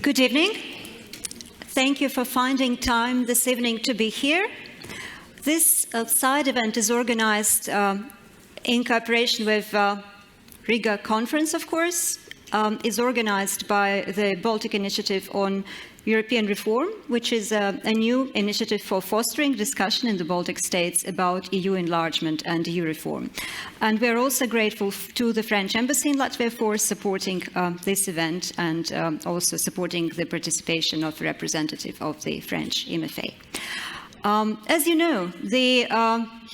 Good evening. Thank you for finding time this evening to be here. This side event is organized in cooperation with Riga Conference, of course. Is organized by the Baltic Initiative on European Reform, which is a new initiative for fostering discussion in the Baltic States about EU enlargement and EU reform. And we're also grateful to the French Embassy in Latvia for supporting this event and also supporting the participation of a representative of the French MFA. As you know, the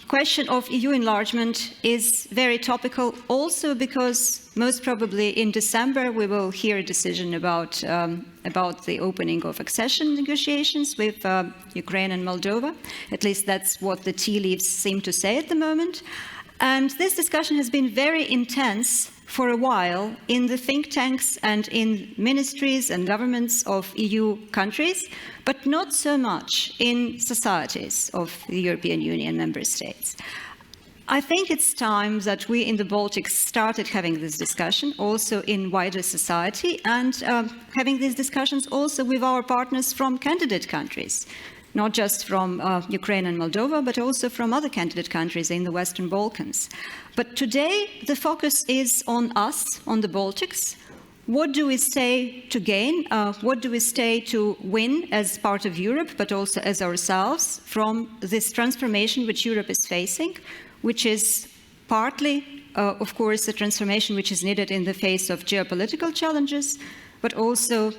question of EU enlargement is very topical also because most probably in December we will hear a decision about the opening of accession negotiations with Ukraine and Moldova. At least that's what the tea leaves seem to say at the moment. And this discussion has been very intense for a while in the think tanks and in ministries and governments of EU countries, but not so much in societies of the European Union member states. I think it's time that we in the Baltics started having this discussion also in wider society and having these discussions also with our partners from candidate countries, not just from Ukraine and Moldova, but also from other candidate countries in the Western Balkans. But today, the focus is on us, on the Baltics. What do we stay to gain? What do we stay to win as part of Europe, but also as ourselves from this transformation which Europe is facing, which is partly, of course, the transformation which is needed in the face of geopolitical challenges, but also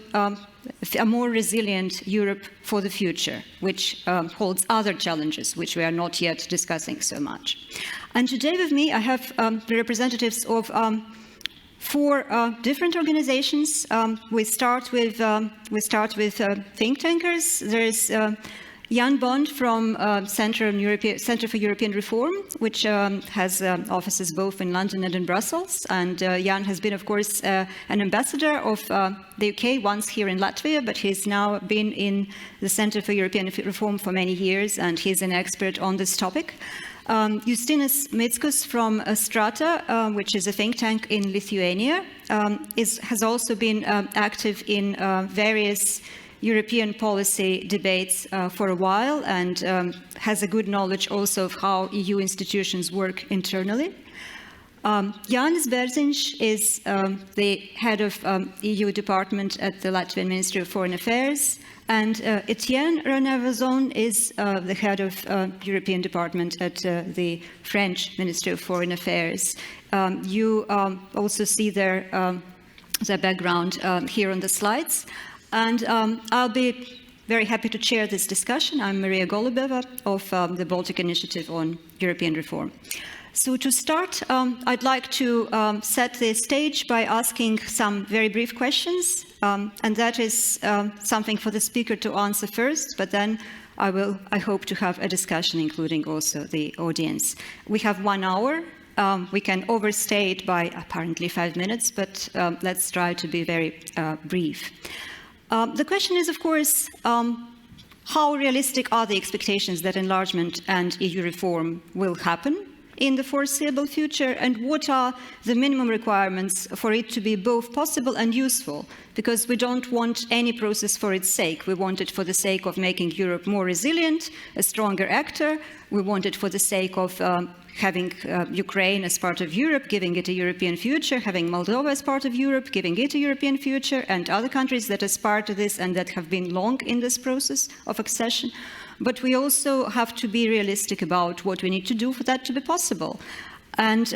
a more resilient Europe for the future, which holds other challenges which we are not yet discussing so much. And today with me I have the representatives of four different organizations. We start with think tankers. There is Jan Bond from Center for European Reform, which has offices both in London and in Brussels. And Jan has been, of course, an ambassador of the UK, once here in Latvia, but he's now been in the Center for European Reform for many years, and he's an expert on this topic. Justinas Mickus from STRATA, which is a think tank in Lithuania, has also been active in various European policy debates for a while and has a good knowledge also of how EU institutions work internally. Jānis Bērziņš is the head of EU department at the Latvian Ministry of Foreign Affairs, and Etienne Ranaivoson is the head of European department at the French Ministry of Foreign Affairs. You also see their background here on the slides. And I'll be very happy to chair this discussion. I'm Maria Golubeva of the Baltic Initiative on European Reform. So to start, I'd like to set the stage by asking some very brief questions, and that is something for the speaker to answer first, but then I hope to have a discussion including also the audience. We have 1 hour. We can overstay it by apparently 5 minutes, but let's try to be very brief. The question is, of course, how realistic are the expectations that enlargement and EU reform will happen in the foreseeable future, and what are the minimum requirements for it to be both possible and useful? Because we don't want any process for its sake. We want it for the sake of making Europe more resilient, a stronger actor. We want it for the sake of having Ukraine as part of Europe, giving it a European future, having Moldova as part of Europe, giving it a European future, and other countries that are part of this and that have been long in this process of accession. But we also have to be realistic about what we need to do for that to be possible. And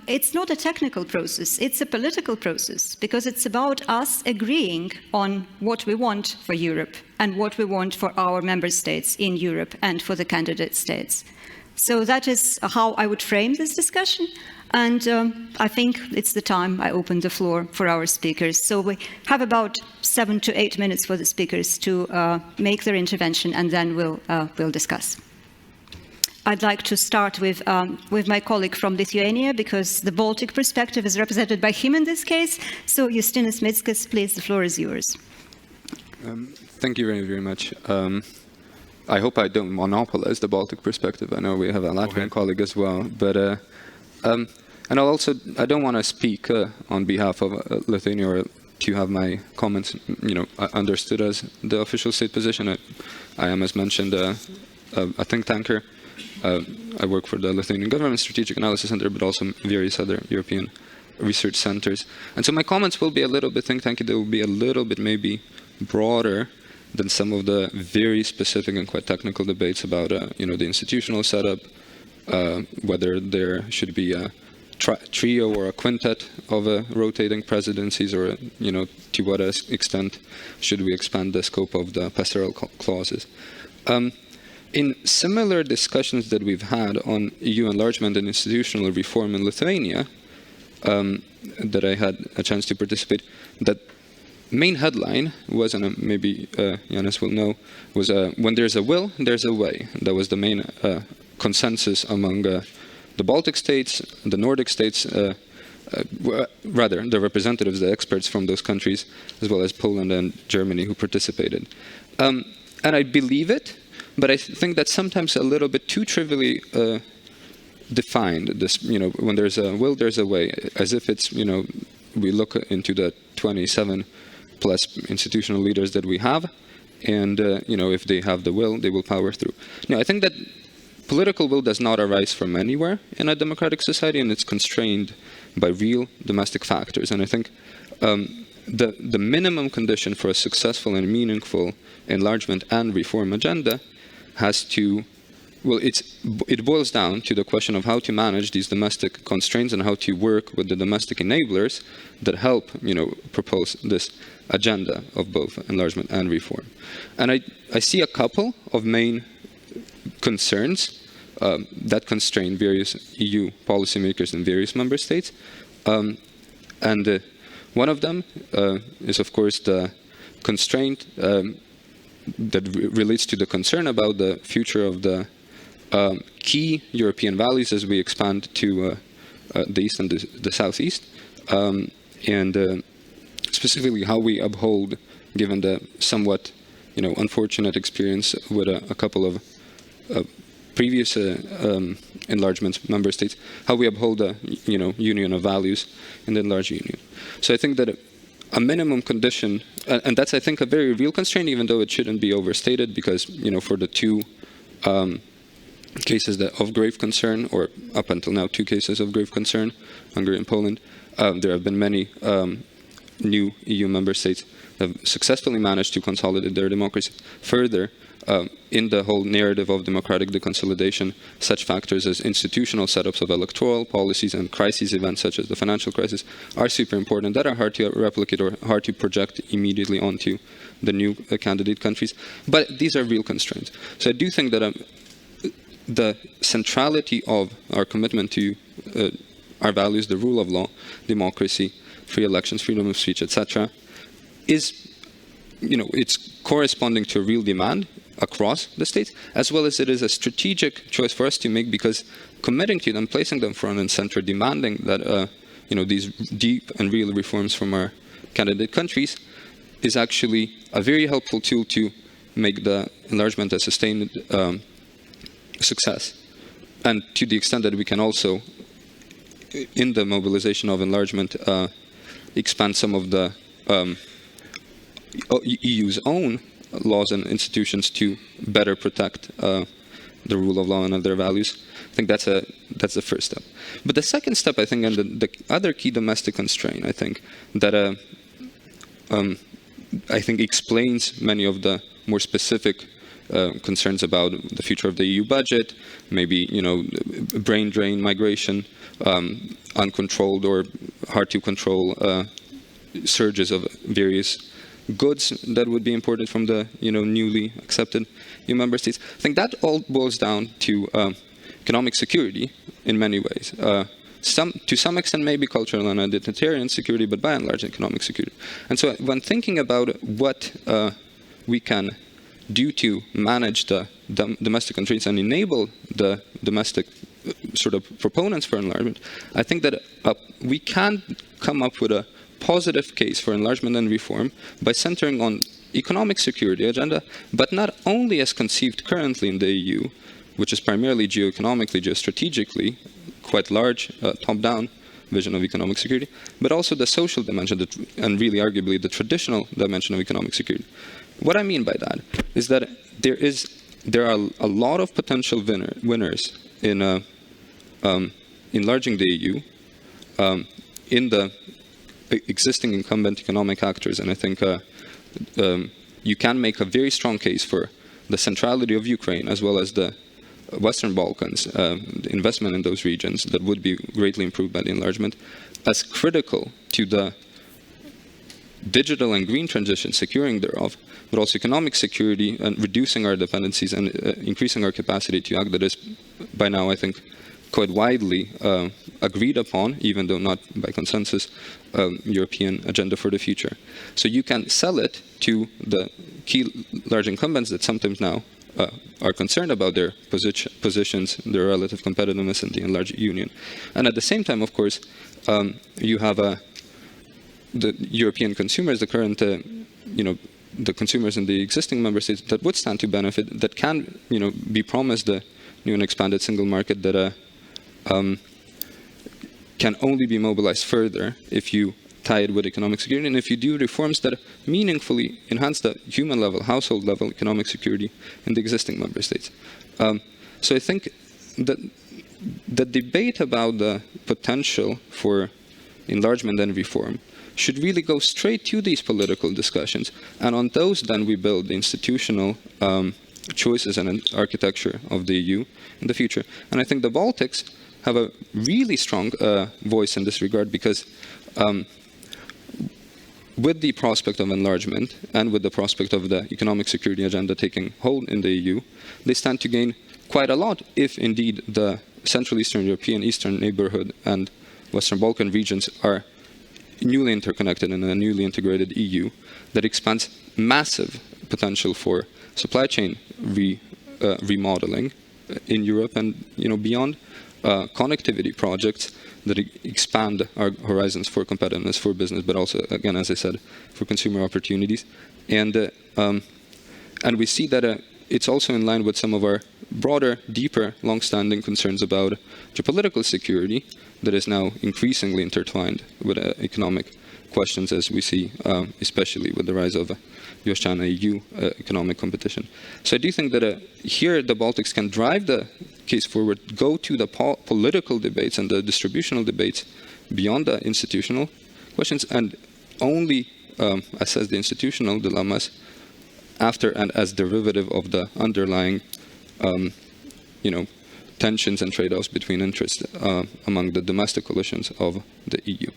it's not a technical process, it's a political process, because it's about us agreeing on what we want for Europe and what we want for our member states in Europe and for the candidate states. So that is how I would frame this discussion. And I think it's the time I open the floor for our speakers. So we have about 7 to 8 minutes for the speakers to make their intervention, and then we'll discuss. I'd like to start with my colleague from Lithuania, because the Baltic perspective is represented by him in this case. So Justinas Mickus, please, the floor is yours. Thank you very, very much. I hope I don't monopolize the Baltic perspective. I know we have a Latvian colleague as well, but and I don't want to speak on behalf of Lithuania or to have my comments, understood as the official state position. I am, as mentioned, a think tanker. I work for the Lithuanian Government Strategic Analysis Center, but also various other European research centers. And so my comments will be a little bit think tanky. They will be a little bit maybe broader than some of the very specific and quite technical debates about, the institutional setup, whether there should be a trio or a quintet of rotating presidencies, or, to what extent should we expand the scope of the pastoral clauses. In similar discussions that we've had on EU enlargement and institutional reform in Lithuania, that I had a chance to participate, that main headline was, and maybe Jānis will know, was when there's a will, there's a way. That was the main consensus among the Baltic States, the Nordic states, rather the representatives, the experts from those countries, as well as Poland and Germany who participated. And I believe it, but I think that's sometimes a little bit too trivially defined. This, when there's a will, there's a way, as if it's, we look into the 27 plus institutional leaders that we have, and if they have the will, they will power through. Now, I think that political will does not arise from anywhere in a democratic society, and it's constrained by real domestic factors. And I think the minimum condition for a successful and meaningful enlargement and reform agenda has to, well, it boils down to the question of how to manage these domestic constraints and how to work with the domestic enablers that help, propose this agenda of both enlargement and reform. And I see a couple of main concerns that constrain various EU policymakers in various member states. And one of them is, of course, the constraint that relates to the concern about the future of the key European values as we expand to the East and the Southeast, and specifically how we uphold, given the somewhat unfortunate experience with a couple of previous enlargement member states, how we uphold the union of values in the enlarged union. So I think that a minimum condition, and that's, I think, a very real constraint, even though it shouldn't be overstated, because for the two cases of grave concern, or up until now 2 cases of grave concern, Hungary and Poland, there have been many new EU member states that have successfully managed to consolidate their democracy further. In the whole narrative of democratic deconsolidation, such factors as institutional setups of electoral policies and crisis events such as the financial crisis are super important, that are hard to replicate or hard to project immediately onto the new candidate countries. But these are real constraints. So I do think that the centrality of our commitment to our values, the rule of law, democracy, free elections, freedom of speech, etc., is, it's corresponding to a real demand across the states, as well as it is a strategic choice for us to make, because committing to them, placing them front and center, demanding that these deep and real reforms from our candidate countries is actually a very helpful tool to make the enlargement a sustained success. And to the extent that we can also, in the mobilization of enlargement, expand some of the EU's own laws and institutions to better protect the rule of law and other values. I think that's the first step. But the second step, I think, and the other key domestic constraint, I think, that I think explains many of the more specific concerns about the future of the EU budget, maybe brain drain migration, uncontrolled or hard to control surges of various goods that would be imported from the newly accepted EU member states. I think that all boils down to economic security in many ways. To some extent, maybe cultural and identitarian security, but by and large, economic security. And so, when thinking about what we can do to manage the domestic constraints and enable the domestic sort of proponents for enlargement, I think that we can come up with a positive case for enlargement and reform by centering on economic security agenda, but not only as conceived currently in the EU, which is primarily geoeconomically, geostrategically, quite large, top-down vision of economic security, but also the social dimension, and really arguably the traditional dimension of economic security. What I mean by that is that there are a lot of potential winners in enlarging the EU, in the existing incumbent economic actors, and I think you can make a very strong case for the centrality of Ukraine as well as the Western Balkans, the investment in those regions that would be greatly improved by the enlargement, as critical to the digital and green transition, securing thereof, but also economic security and reducing our dependencies and increasing our capacity to act. That is, by now, I think, quite widely agreed upon, even though not by consensus, European agenda for the future. So you can sell it to the key large incumbents that sometimes now are concerned about their positions, their relative competitiveness in the enlarged union. And at the same time, of course, you have the European consumers, the current, the consumers in the existing member states that would stand to benefit, that can, be promised the new and expanded single market that can only be mobilized further if you tie it with economic security, and if you do reforms that meaningfully enhance the human level, household level economic security in the existing member states. So I think that the debate about the potential for enlargement and reform should really go straight to these political discussions, and on those then we build the institutional choices and architecture of the EU in the future. And I think the Baltics have a really strong voice in this regard, because with the prospect of enlargement and with the prospect of the economic security agenda taking hold in the EU, they stand to gain quite a lot if indeed the Central Eastern European, Eastern neighborhood and Western Balkan regions are newly interconnected in a newly integrated EU that expands massive potential for supply chain remodeling in Europe and beyond, connectivity projects that expand our horizons for competitiveness, for business, but also, again, as I said, for consumer opportunities. And we see that it's also in line with some of our broader, deeper, long-standing concerns about geopolitical security that is now increasingly intertwined with economic questions, as we see, especially with the rise of US-China EU economic competition. So I do think that here the Baltics can drive the case forward, go to the political debates and the distributional debates beyond the institutional questions, and only assess the institutional dilemmas after and as derivative of the underlying tensions and trade-offs between interests among the domestic coalitions of the EU.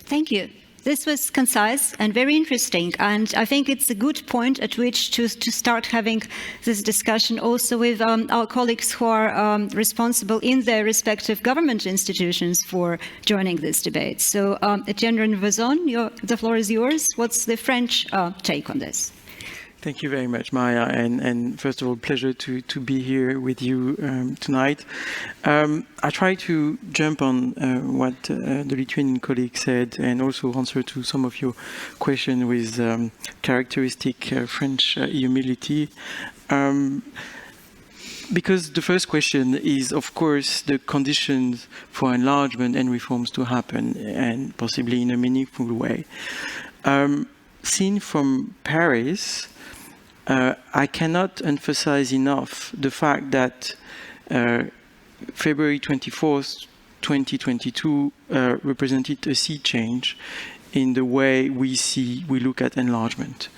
Thank you. This was concise and very interesting, and I think it's a good point at which to start having this discussion also with our colleagues who are responsible in their respective government institutions for joining this debate. So, Etienne Ranaivoson, the floor is yours. What's the French take on this? Thank you very much, Maya, and first of all, pleasure to be here with you tonight. I try to jump on what the Lithuanian colleague said, and also answer to some of your questions with characteristic French humility. Because the first question is, of course, the conditions for enlargement and reforms to happen, and possibly in a meaningful way. Seen from Paris, I cannot emphasize enough the fact that February 24th, 2022 represented a sea change in the way we look at enlargement.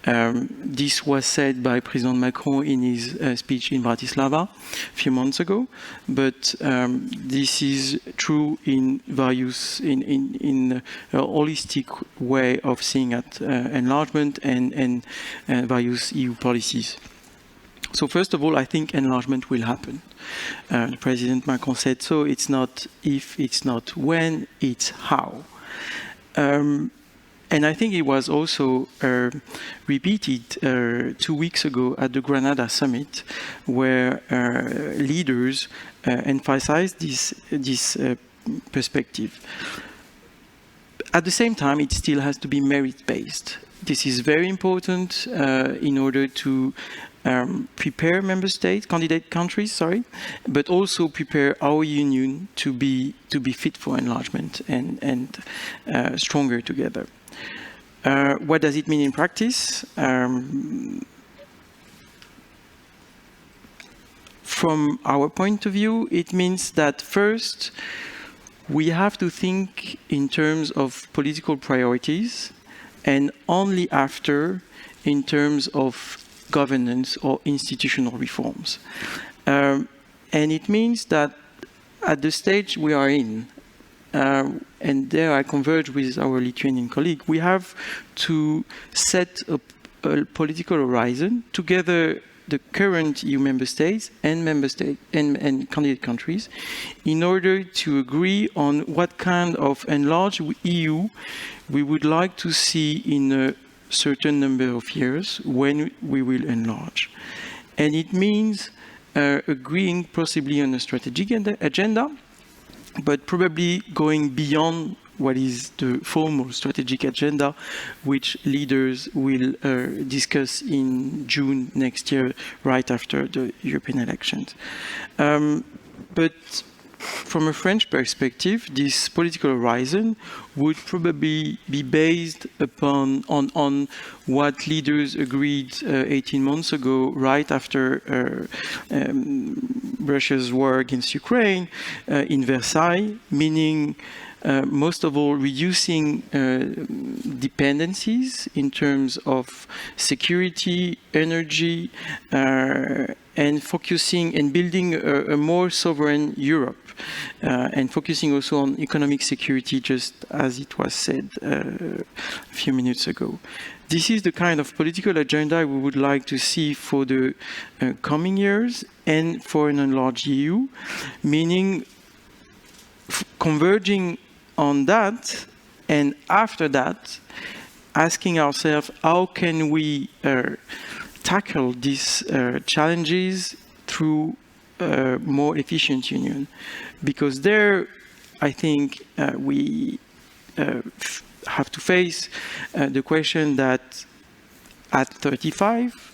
This was said by President Macron in his speech in Bratislava a few months ago, but this is true in various, in a holistic way of seeing at enlargement and various EU policies. So first of all, I think enlargement will happen. President Macron said so. It's not if, it's not when, it's how. And I think it was also repeated 2 weeks ago at the Granada summit, where leaders emphasized this perspective. At the same time, it still has to be merit-based. This is very important in order to prepare member states, candidate countries, sorry, but also prepare our union to be fit for enlargement and stronger together. What does it mean in practice? From our point of view, it means that first, we have to think in terms of political priorities, and only after in terms of governance or institutional reforms. And it means that at the stage we are in, and there I converge with our Lithuanian colleague, we have to set a political horizon together the current EU member states and and candidate countries in order to agree on what kind of enlarged EU we would like to see in a certain number of years when we will enlarge. And it means agreeing possibly on a strategic agenda, but probably going beyond what is the formal strategic agenda, which leaders will discuss in June next year, right after the European elections. But from a French perspective, this political horizon would probably be based on what leaders agreed 18 months ago, right after Russia's war against Ukraine in Versailles, meaning most of all, reducing dependencies in terms of security, energy, and focusing and building a more sovereign Europe, and focusing also on economic security, just as it was said a few minutes ago. This is the kind of political agenda we would like to see for the coming years and for an enlarged EU, meaning converging on that, and after that, asking ourselves how can we tackle these challenges through a more efficient union. Because there, I think we have to face the question that at 35,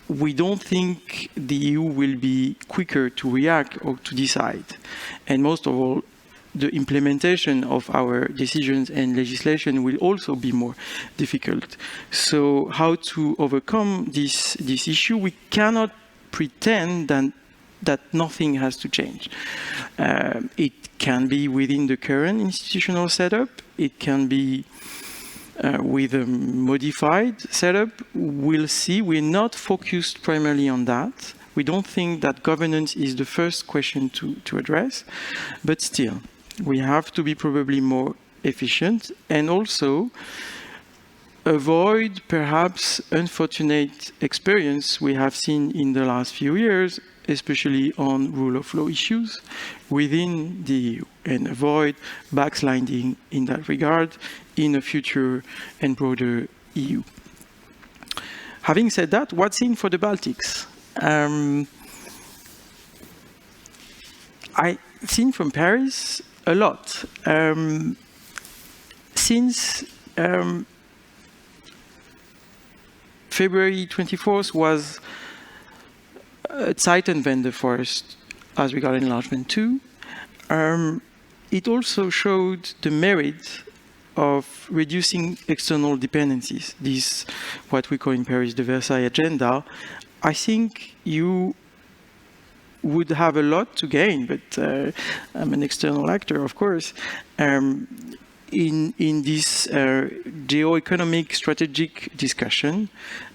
we don't think the EU will be quicker to react or to decide. And most of all, the implementation of our decisions and legislation will also be more difficult. So how to overcome this issue? We cannot pretend that nothing has to change. It can be within the current institutional setup. It can be with a modified setup. We'll see. We're not focused primarily on that. We don't think that governance is the first question to address, but still, we have to be probably more efficient and also avoid perhaps unfortunate experience we have seen in the last few years, especially on rule of law issues within the EU, and avoid backsliding in that regard in a future and broader EU. Having said that, what's in for the Baltics? I've seen from Paris a lot. Since February 24th was a Zeitenwende for us as regards enlargement too. It also showed the merit of reducing external dependencies. This, what we call in Paris, the Versailles agenda. I think you would have a lot to gain, but I'm an external actor, of course, in this geo-economic strategic discussion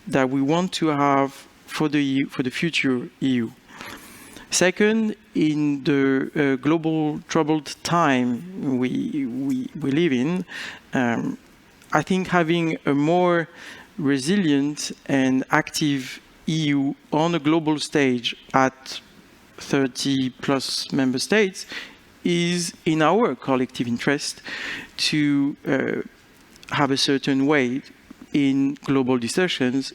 that we want to have for the future EU. Second, in the global troubled time we live in, I think having a more resilient and active EU on a global stage at 30 plus member states is in our collective interest to have a certain weight in global discussions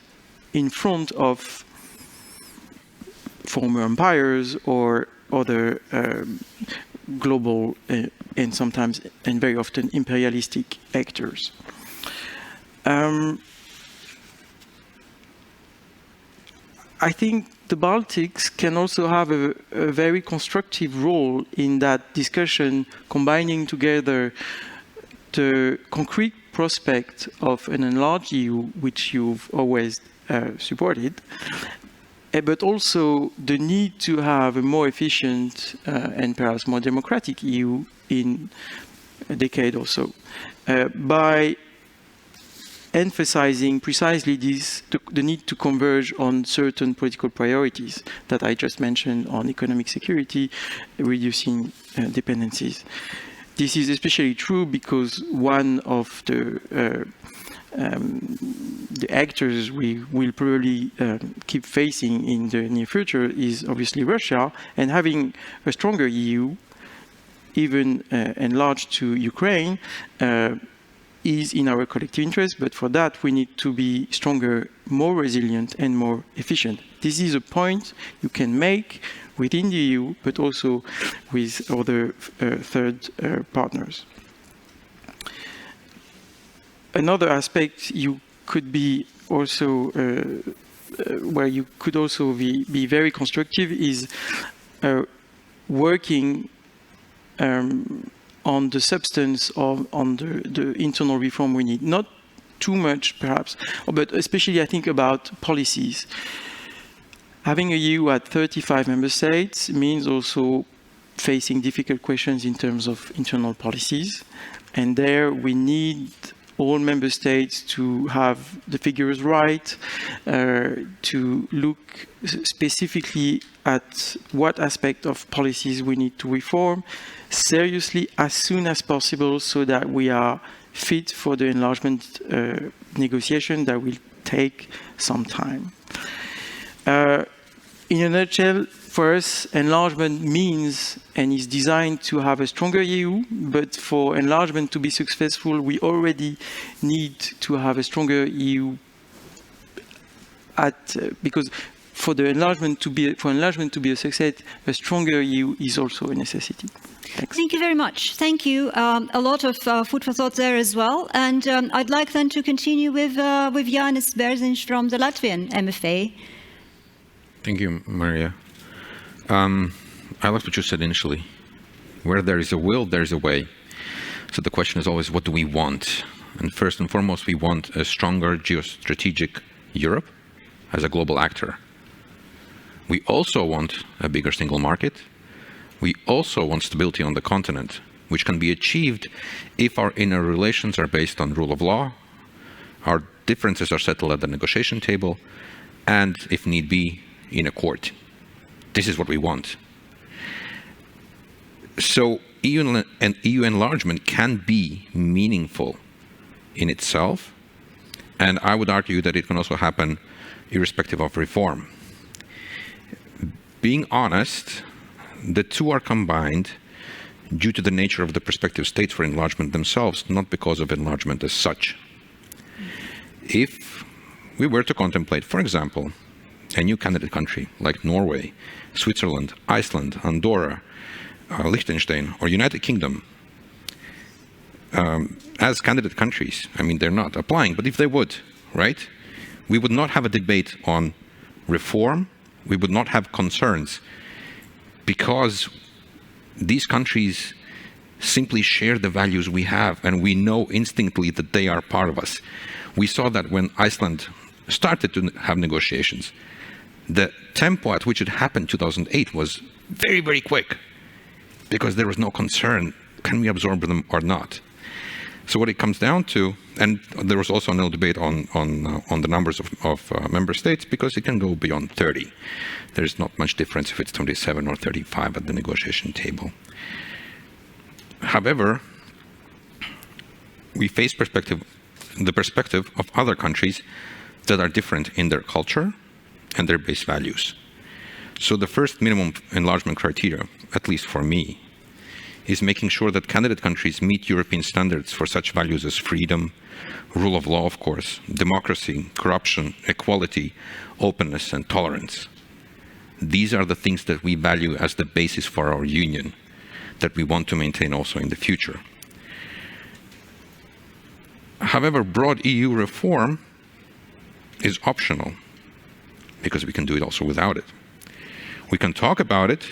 in front of former empires or other global and sometimes and very often imperialistic actors. I think the Baltics can also have a very constructive role in that discussion, combining together the concrete prospect of an enlarged EU, which you've always supported, but also the need to have a more efficient and perhaps more democratic EU in a decade or so, by emphasizing precisely this, the need to converge on certain political priorities that I just mentioned on economic security, reducing dependencies. This is especially true because one of the actors we will probably keep facing in the near future is obviously Russia, and having a stronger EU, even enlarged to Ukraine, is in our collective interest, but for that we need to be stronger, more resilient, and more efficient. This is a point you can make within the EU, but also with other third partners. Another aspect you could be also, where you could also be very constructive is working on the substance of the internal reform we need. Not too much, perhaps, but especially I think about policies. Having a EU at 35 member states means also facing difficult questions in terms of internal policies. And there we need all member states to have the figures right, to look specifically at what aspect of policies we need to reform seriously as soon as possible, so that we are fit for the enlargement negotiation that will take some time. In a nutshell, for us, enlargement means and is designed to have a stronger EU, but for enlargement to be successful, we already need to have a stronger EU because for enlargement to be a success, a stronger EU is also a necessity. Thanks. Thank you very much. Thank you. A lot of food for thought there as well. And I'd like then to continue with Jānis Bērziņš from the Latvian MFA. Thank you, Maria. I like what you said initially. Where there is a will, there is a way. So the question is always, what do we want? And first and foremost, we want a stronger geostrategic Europe as a global actor. We also want a bigger single market. We also want stability on the continent, which can be achieved if our inner relations are based on rule of law, our differences are settled at the negotiation table, and, if need be, in a court. This is what we want. So EU enlargement can be meaningful in itself, and I would argue that it can also happen irrespective of reform. Being honest, the two are combined due to the nature of the prospective states for enlargement themselves, not because of enlargement as such. If we were to contemplate, for example, a new candidate country like Norway, Switzerland, Iceland, Andorra, Liechtenstein, or United Kingdom, as candidate countries, I mean, they're not applying, but if they would, right? We would not have a debate on reform. We would not have concerns, because these countries simply share the values we have, and we know instinctively that they are part of us. We saw that when Iceland started to have negotiations. The tempo at which it happened in 2008 was very, very quick, because there was no concern, can we absorb them or not? So what it comes down to, and there was also no debate on the numbers of member states, because it can go beyond 30. There's not much difference if it's 27 or 35 at the negotiation table. However, we face the perspective of other countries that are different in their culture and their base values. So the first minimum enlargement criteria, at least for me, is making sure that candidate countries meet European standards for such values as freedom, rule of law, of course, democracy, corruption, equality, openness, and tolerance. These are the things that we value as the basis for our union, that we want to maintain also in the future. However, broad EU reform is optional. because we can do it also without it. We can talk about it,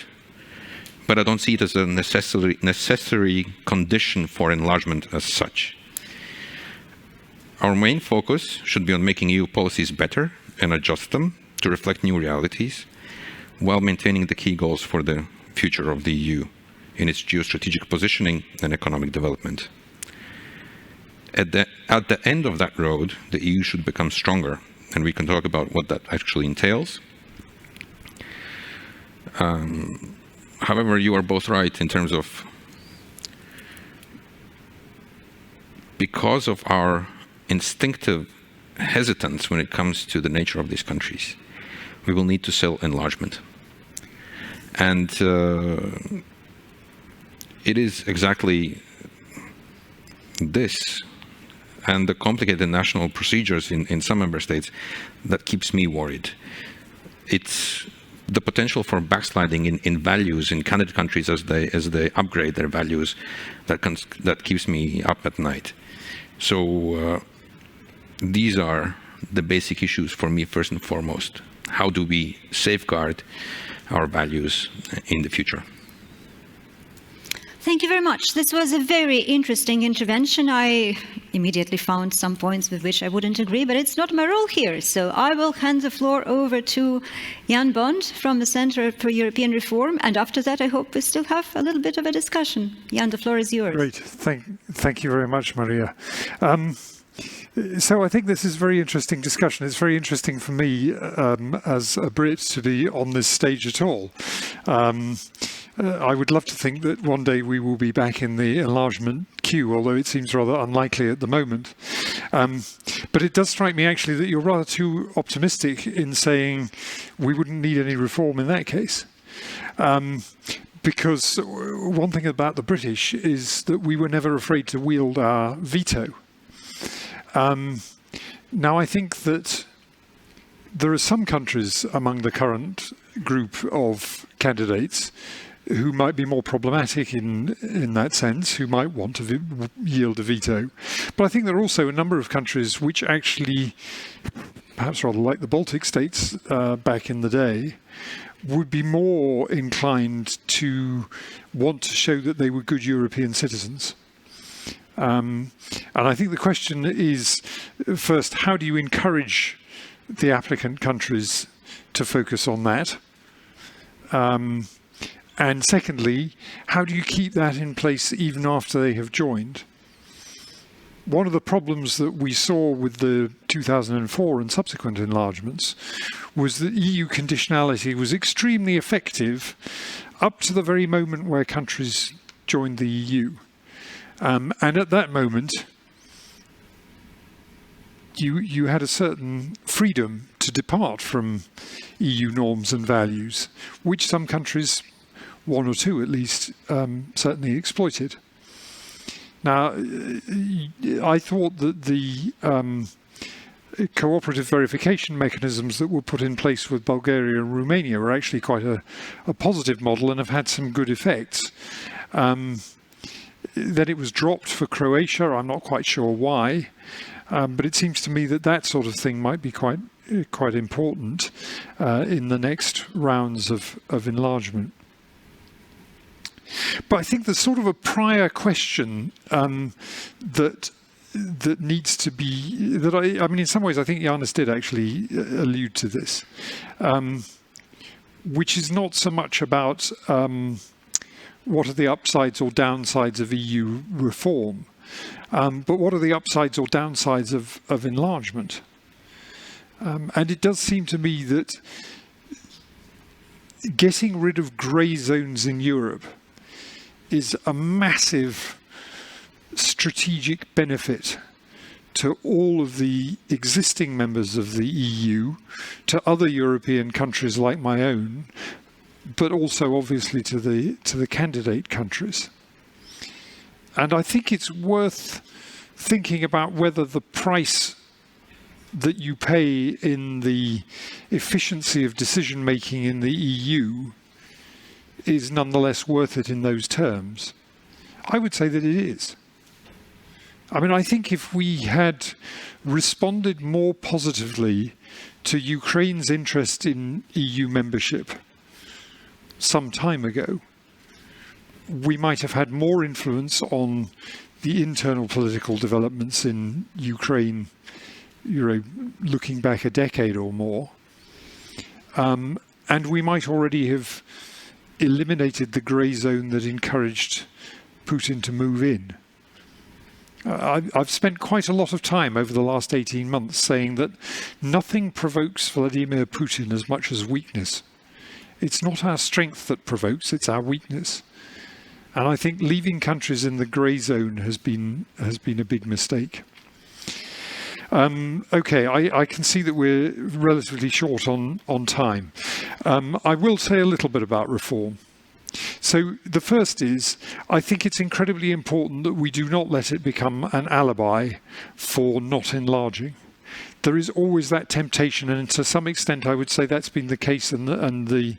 but I don't see it as a necessary condition for enlargement as such. Our main focus should be on making EU policies better and adjust them to reflect new realities, while maintaining the key goals for the future of the EU in its geostrategic positioning and economic development. At the end of that road, the EU should become stronger, and we can talk about what that actually entails. However, you are both right in terms of, because of our instinctive hesitance when it comes to the nature of these countries, we will need to sell enlargement. And it is exactly this and the complicated national procedures in some member states that keeps me worried. It's the potential for backsliding in values in candidate countries as they upgrade their values that keeps me up at night. So these are the basic issues for me first and foremost. How do we safeguard our values in the future? Thank you very much. This was a very interesting intervention. I immediately found some points with which I wouldn't agree, but it's not my role here. So I will hand the floor over to Jan Bond from the Center for European Reform. And after that, I hope we still have a little bit of a discussion. Jan, the floor is yours. Great. Thank you very much, Maria. So I think this is a very interesting discussion. It's very interesting for me as a Brit to be on this stage at all. I would love to think that one day we will be back in the enlargement queue, although it seems rather unlikely at the moment. But it does strike me actually that you're rather too optimistic in saying we wouldn't need any reform in that case. Because one thing about the British is that we were never afraid to wield our veto. Now, I think that there are some countries among the current group of candidates who might be more problematic in that sense, who might want to yield a veto. But I think there are also a number of countries which actually, perhaps rather like the Baltic States back in the day, would be more inclined to want to show that they were good European citizens. And I think the question is, first, how do you encourage the applicant countries to focus on that? And secondly, how do you keep that in place even after they have joined? One of the problems that we saw with the 2004 and subsequent enlargements was that EU conditionality was extremely effective up to the very moment where countries joined the EU. And at that moment, you had a certain freedom to depart from EU norms and values, which some countries, one or two at least, certainly exploited. Now, I thought that the cooperative verification mechanisms that were put in place with Bulgaria and Romania were actually quite a positive model and have had some good effects. Then it was dropped for Croatia. I'm not quite sure why, but it seems to me that that sort of thing might be quite important in the next rounds of enlargement. But I think there's sort of a prior question that needs to be, I mean, in some ways, I think Jānis did actually allude to this, which is not so much about what are the upsides or downsides of EU reform, but what are the upsides or downsides of enlargement? And it does seem to me that getting rid of grey zones in Europe is a massive strategic benefit to all of the existing members of the EU, to other European countries like my own, but also obviously to the candidate countries. And I think it's worth thinking about whether the price that you pay in the efficiency of decision making in the EU is nonetheless worth it in those terms. I would say that it is. I mean, I think if we had responded more positively to Ukraine's interest in EU membership some time ago, we might have had more influence on the internal political developments in Ukraine, looking back a decade or more. And we might already have eliminated the grey zone that encouraged Putin to move in. I've spent quite a lot of time over the last 18 months saying that nothing provokes Vladimir Putin as much as weakness. It's not our strength that provokes, it's our weakness. And I think leaving countries in the grey zone has been a big mistake. Okay, I can see that we're relatively short on time. I will say a little bit about reform. So the first is, I think it's incredibly important that we do not let it become an alibi for not enlarging. There is always that temptation, and to some extent I would say that's been the case and the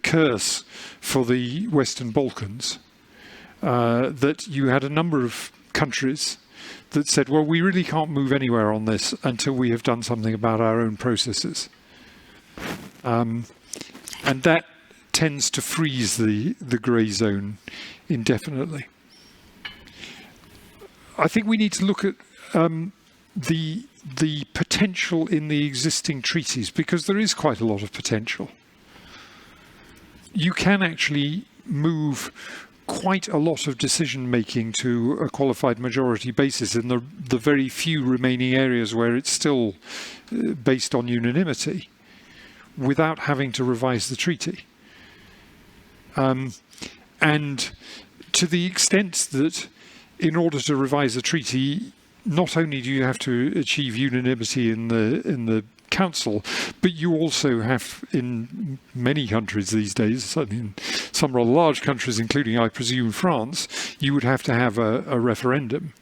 curse for the Western Balkans, that you had a number of countries that said, well, we really can't move anywhere on this until we have done something about our own processes. And that tends to freeze the grey zone indefinitely. I think we need to look at the potential in the existing treaties, because there is quite a lot of potential. You can actually move quite a lot of decision making to a qualified majority basis in the very few remaining areas where it's still based on unanimity, without having to revise the treaty. And to the extent that in order to revise a treaty, not only do you have to achieve unanimity in the Council, but you also have, in many countries these days, I mean, some rather large countries, including, I presume, France, you would have to have a referendum.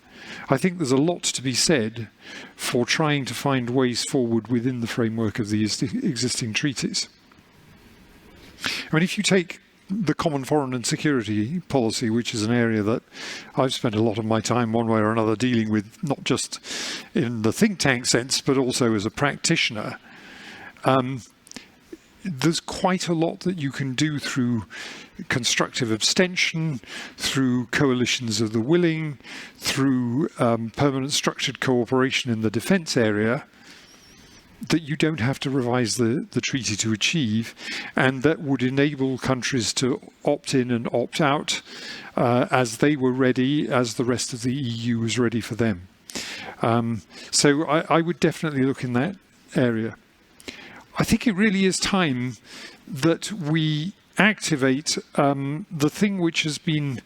I think there's a lot to be said for trying to find ways forward within the framework of the existing treaties. I mean, if you take the common foreign and security policy, which is an area that I've spent a lot of my time one way or another dealing with, not just in the think tank sense, but also as a practitioner, there's quite a lot that you can do through constructive abstention, through coalitions of the willing, through permanent structured cooperation in the defence area, that you don't have to revise the treaty to achieve, and that would enable countries to opt in and opt out as they were ready, as the rest of the EU was ready for them. So I would definitely look in that area. I think it really is time that we activate the thing which has been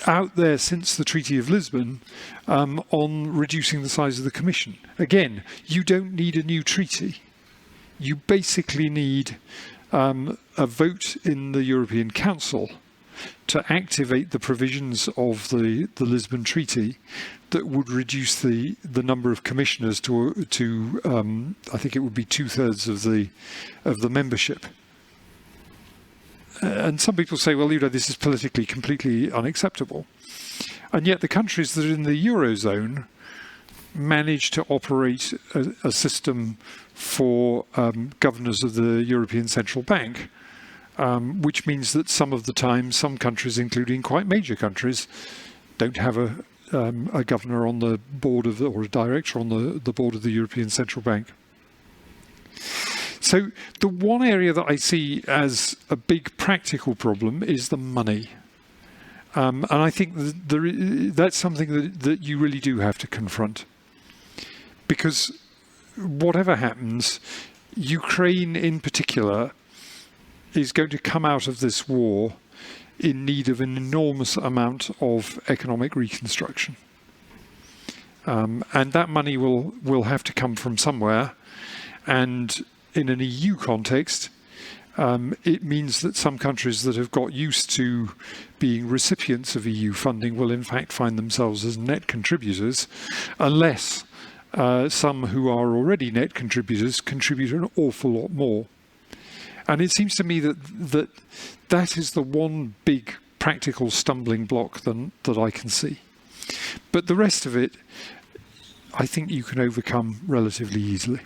out there since the Treaty of Lisbon on reducing the size of the Commission. Again, you don't need a new treaty. You basically need a vote in the European Council to activate the provisions of the Lisbon Treaty that would reduce the number of commissioners to I think it would be 2/3 of the membership. And some people say, well, this is politically completely unacceptable. And yet the countries that are in the Eurozone manage to operate a system for governors of the European Central Bank, which means that some of the time, some countries, including quite major countries, don't have a governor on the board of or a director on the board of the European Central Bank. So the one area that I see as a big practical problem is the money. And I think that's something that you really do have to confront. Because whatever happens, Ukraine in particular is going to come out of this war in need of an enormous amount of economic reconstruction. And that money will have to come from somewhere. And in an EU context, it means that some countries that have got used to being recipients of EU funding will in fact find themselves as net contributors, unless some who are already net contributors contribute an awful lot more. And it seems to me that is the one big practical stumbling block that I can see. But the rest of it, I think you can overcome relatively easily.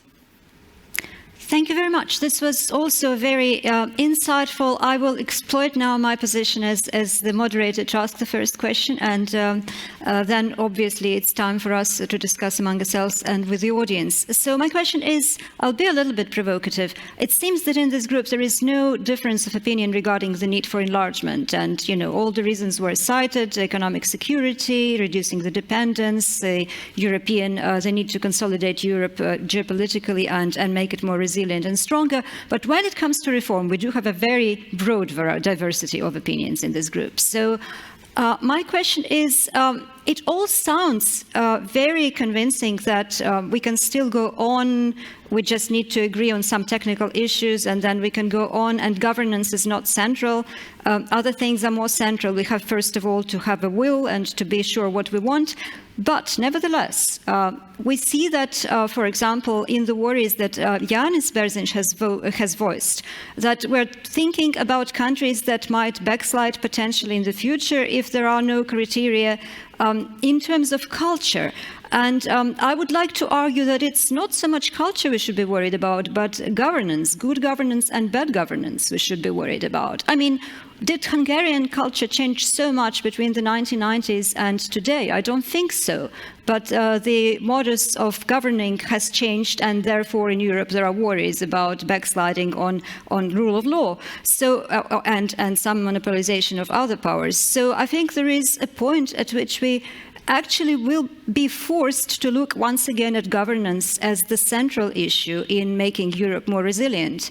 Thank you very much. This was also very insightful. I will exploit now my position as the moderator to ask the first question, and then obviously it's time for us to discuss among ourselves and with the audience. So my question is, I'll be a little bit provocative. It seems that in this group there is no difference of opinion regarding the need for enlargement, and all the reasons were cited: economic security, reducing the dependence, the need to consolidate Europe geopolitically and make it more resilient and stronger. But when it comes to reform, we do have a very broad diversity of opinions in this group. So my question is, it all sounds very convincing that we can still go on. We just need to agree on some technical issues, and then we can go on, and governance is not central. Other things are more central. We have, first of all, to have a will and to be sure what we want. But nevertheless, we see that, for example, in the worries that Jānis Bērziņš has voiced, that we're thinking about countries that might backslide potentially in the future if there are no criteria in terms of culture. And I would like to argue that it's not so much culture we should be worried about, but governance, good governance and bad governance we should be worried about. I mean, did Hungarian culture change so much between the 1990s and today? I don't think so. But the modus of governing has changed, and therefore in Europe there are worries about backsliding on rule of law, so and some monopolization of other powers. So I think there is a point at which we actually will be forced to look once again at governance as the central issue in making Europe more resilient.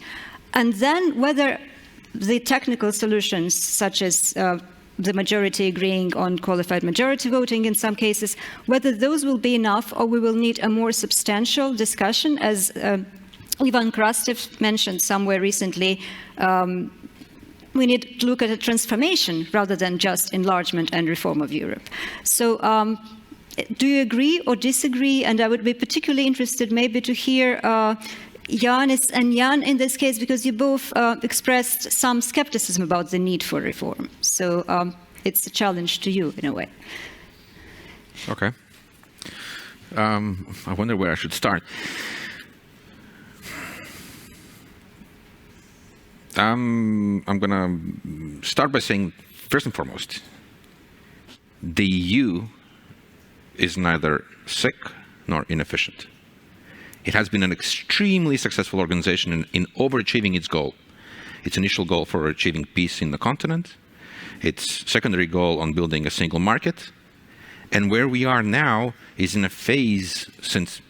And then whether the technical solutions, such as the majority agreeing on qualified majority voting in some cases, whether those will be enough, or we will need a more substantial discussion, as Ivan Krastev mentioned somewhere recently. We need to look at a transformation rather than just enlargement and reform of Europe. So do you agree or disagree? And I would be particularly interested maybe to hear Jānis and Jan in this case, because you both expressed some skepticism about the need for reform. So it's a challenge to you in a way. Okay. I wonder where I should start. I'm going to start by saying, first and foremost, the EU is neither sick nor inefficient. It has been an extremely successful organization in overachieving its goal. Its initial goal for achieving peace in the continent, its secondary goal on building a single market, and where we are now is in a phase since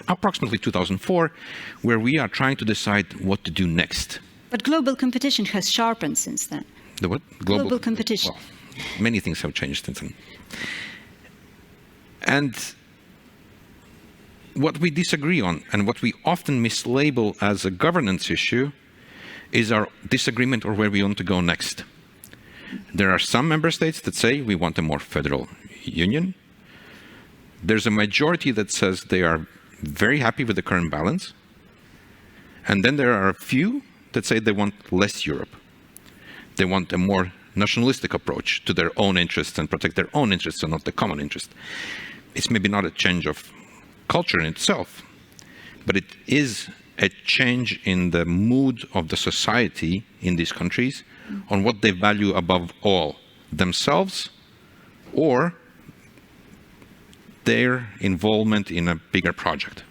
approximately 2004, where we are trying to decide what to do next. But global competition has sharpened since then. The what? Global competition. Well, many things have changed since then. And what we disagree on, and what we often mislabel as a governance issue, is our disagreement or where we want to go next. There are some member states that say we want a more federal union. There's a majority that says they are very happy with the current balance. And then there are a few that say they want less Europe. They want a more nationalistic approach to their own interests and protect their own interests and not the common interest. It's maybe not a change of culture in itself, but it is a change in the mood of the society in these countries on what they value above all, themselves or their involvement in a bigger project.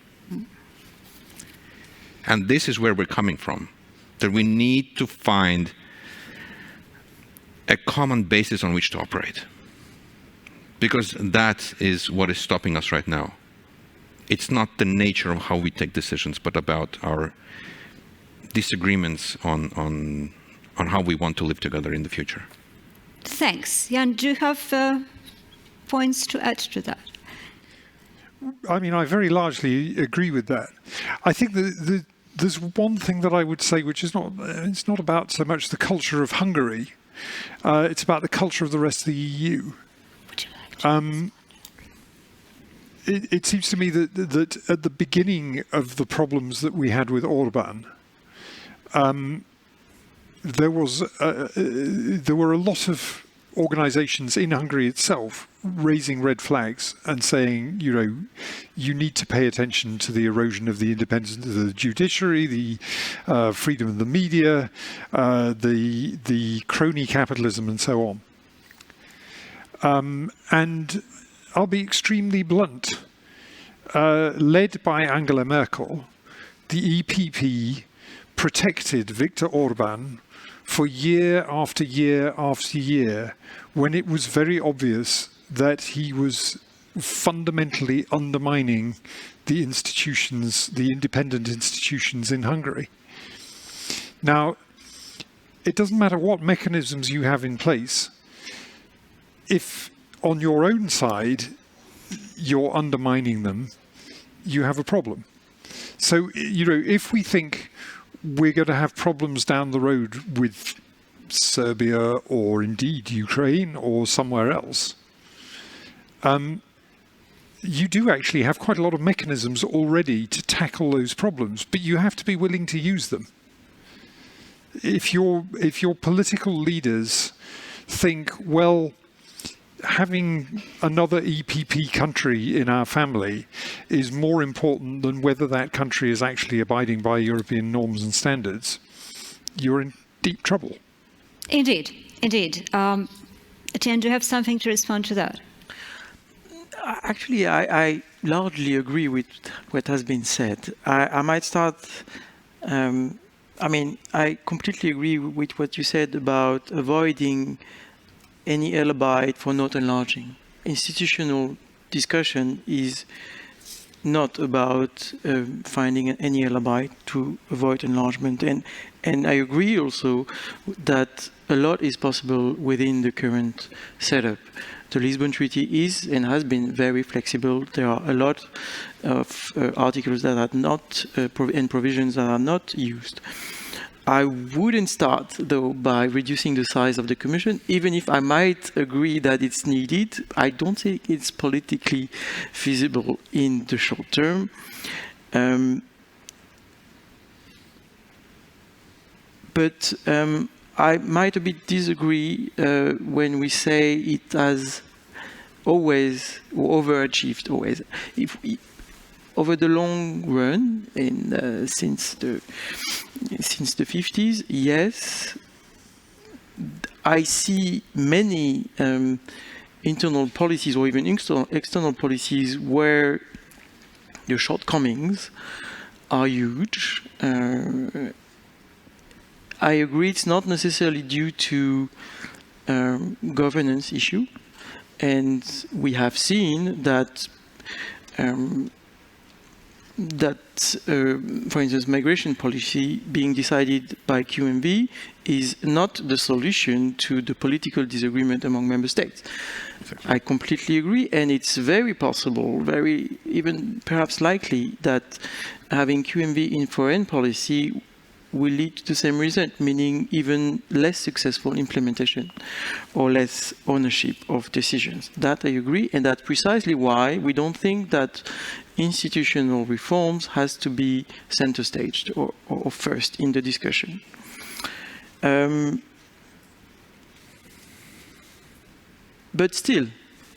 And this is where we're coming from, that we need to find a common basis on which to operate, because that is what is stopping us right now. It's not the nature of how we take decisions, but about our disagreements on how we want to live together in the future. Thanks. Jan, do you have points to add to that? I mean, I very largely agree with that. I think there's one thing that I would say, which is it's not about so much the culture of Hungary, it's about the culture of the rest of the EU. Would you like to It seems to me that at the beginning of the problems that we had with Orban, there were a lot of organizations in Hungary itself raising red flags and saying, you know, you need to pay attention to the erosion of the independence of the judiciary, the freedom of the media, the crony capitalism, and so on. And I'll be extremely blunt. Led by Angela Merkel, the EPP protected Viktor Orban for year after year after year, when it was very obvious that he was fundamentally undermining the institutions, the independent institutions in Hungary. Now, it doesn't matter what mechanisms you have in place, if on your own side you're undermining them, you have a problem. So, you know, if we think we're going to have problems down the road with Serbia or indeed Ukraine or somewhere else, you do actually have quite a lot of mechanisms already to tackle those problems, but you have to be willing to use them. If your political leaders think, well, having another EPP country in our family is more important than whether that country is actually abiding by European norms and standards, you're in deep trouble. Indeed, indeed. Etienne, do you have something to respond to that? Actually, I largely agree with what has been said. I might start, I mean, I completely agree with what you said about avoiding any alibi for not enlarging. Institutional discussion is not about finding any alibi to avoid enlargement. And I agree also that a lot is possible within the current setup. The Lisbon Treaty is and has been very flexible. There are a lot of articles that are not, and provisions that are not used. I wouldn't start, though, by reducing the size of the Commission, even if I might agree that it's needed. I don't think it's politically feasible in the short term. But I might a bit disagree when we say it has always, or overachieved always. Over the long run, since the 50s, yes, I see many internal policies or even external policies where the shortcomings are huge. I agree it's not necessarily due to governance issue, and we have seen that for instance, migration policy being decided by QMV is not the solution to the political disagreement among member states. Exactly. I completely agree, and it's very possible, very even perhaps likely, that having QMV in foreign policy will lead to the same result, meaning even less successful implementation or less ownership of decisions. That I agree, and that's precisely why we don't think that institutional reforms has to be center staged or first in the discussion. But still,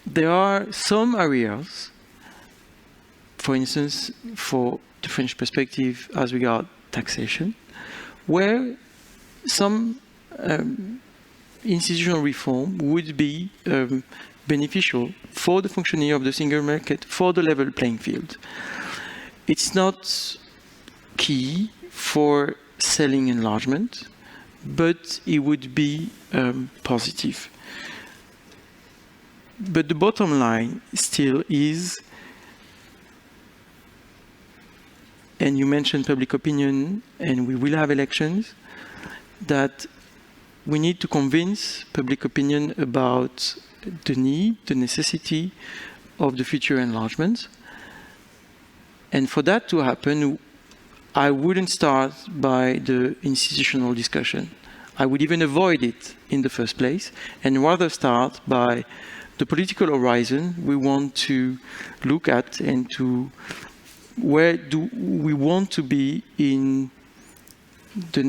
there are some areas, for instance, for the French perspective as regards taxation, where some institutional reform would be beneficial for the functioning of the single market, for the level playing field. It's not key for selling enlargement, but it would be positive. But the bottom line still is, and you mentioned public opinion, and we will have elections, that we need to convince public opinion about the need, the necessity of the future enlargement. And for that to happen, I wouldn't start by the institutional discussion. I would even avoid it in the first place, and rather start by the political horizon we want to look at, and to where do we want to be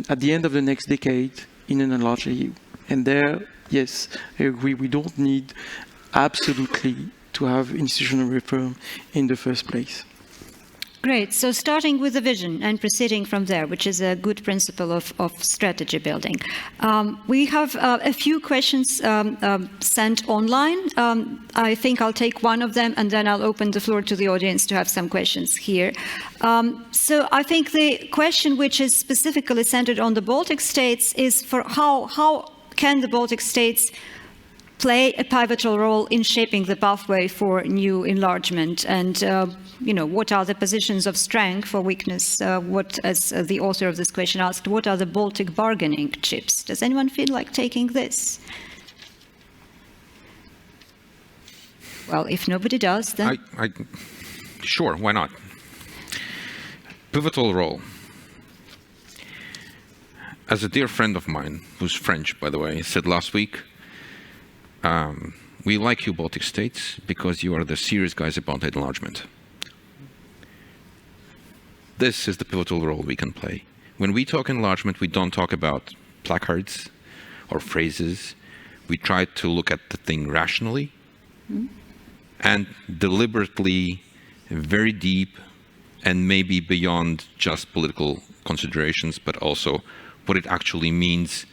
at the end of the next decade in an enlarged EU. And there, yes, I agree, we don't need absolutely to have institutional reform in the first place. Great. So starting with the vision and proceeding from there, which is a good principle of strategy building. We have a few questions sent online. I think I'll take one of them and then I'll open the floor to the audience to have some questions here. So I think the question which is specifically centered on the Baltic states is for how can the Baltic states play a pivotal role in shaping the pathway for new enlargement, and what are the positions of strength or weakness? What, as the author of this question asked, what are the Baltic bargaining chips? Does anyone feel like taking this? Well, if nobody does, then Sure, why not? Pivotal role. As a dear friend of mine, who's French, by the way, said last week, we like you, Baltic states, because you are the serious guys about enlargement. This is the pivotal role we can play. When we talk enlargement, we don't talk about placards or phrases. We try to look at the thing rationally and deliberately, very deep, and maybe beyond just political considerations, but also what it actually means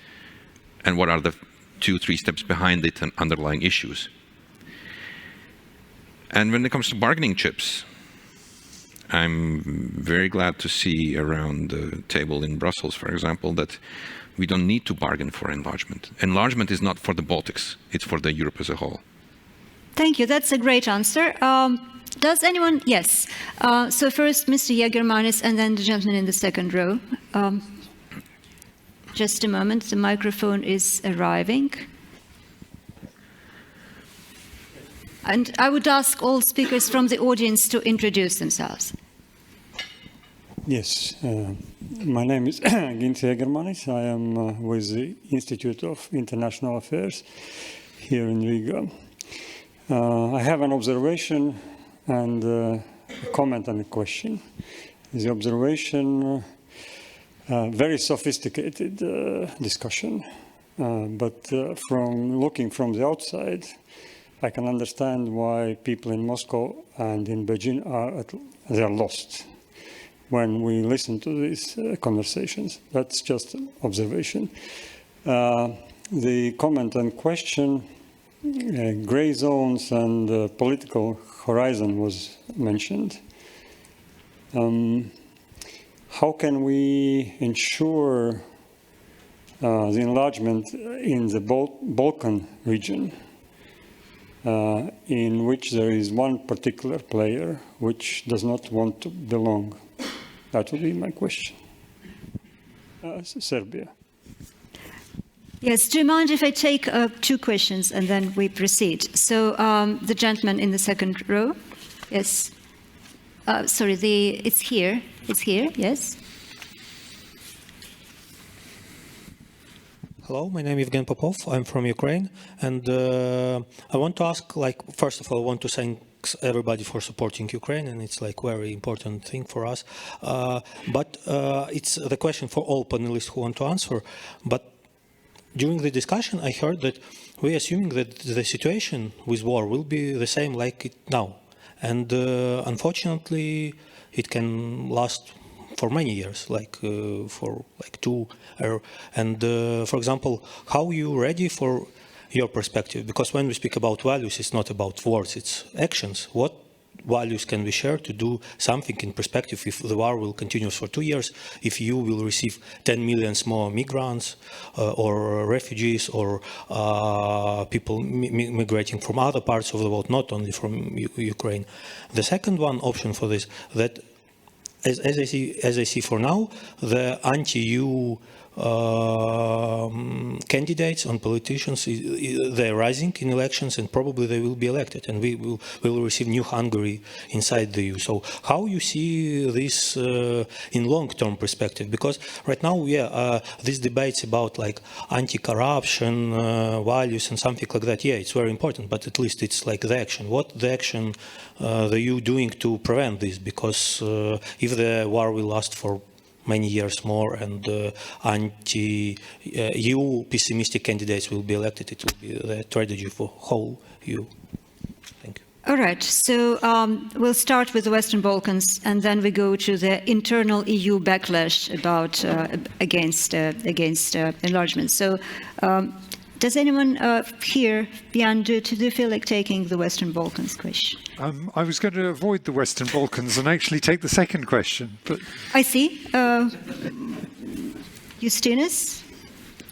and what are the 2-3 steps behind it and underlying issues. And when it comes to bargaining chips, I'm very glad to see around the table in Brussels, for example, that we don't need to bargain for enlargement. Enlargement is not for the Baltics, it's for the Europe as a whole. Thank you. That's a great answer. Does anyone? Yes. So first, Mr. Jägermanis, and then the gentleman in the second row. Just a moment, the microphone is arriving. And I would ask all speakers from the audience to introduce themselves. Yes, my name is Ginter Jägermanis. I am with the Institute of International Affairs here in Riga. I have an observation and a comment and a question. The observation, very sophisticated discussion, but from looking from the outside, I can understand why people in Moscow and in Beijing they are lost when we listen to these conversations. That's just an observation. The comment and question, gray zones and political horizon was mentioned. How can we ensure the enlargement in the Balkan region, in which there is one particular player which does not want to belong? That would be my question. Serbia. Yes, do you mind if I take 2 questions and then we proceed? So the gentleman in the second row. Yes. Sorry, it's here. It's here, yes. Hello, my name is Evgen Popov. I'm from Ukraine. And I want to ask, first of all, I want to thank everybody for supporting Ukraine, and it's very important thing for us. But it's the question for all panelists who want to answer. But during the discussion, I heard that we're assuming that the situation with war will be the same like it now. And unfortunately, it can last for many years, for 2 and for example, how are you ready for your perspective? Because when we speak about values, it's not about words, it's actions. What values can we share to do something in perspective if the war will continue for 2 years, if you will receive 10 million more migrants or refugees or people migrating from other parts of the world, not only from Ukraine. The second one option for this, that as I see for now, the anti-EU candidates and politicians, they're rising in elections and probably they will be elected, and we will receive new Hungary inside the EU. So how you see this in long-term perspective? Because right now, these debates about anti-corruption values and something like that, it's very important, but at least it's the action. What the action the EU doing to prevent this? Because if the war will last for many years more, and anti-EU pessimistic candidates will be elected. It will be the tragedy for whole EU. Thank you. All right, so we'll start with the Western Balkans, and then we go to the internal EU backlash about against enlargement. So, does anyone here, Jan, do you feel like taking the Western Balkans question? I was going to avoid the Western Balkans and actually take the second question, but I see. Justinas,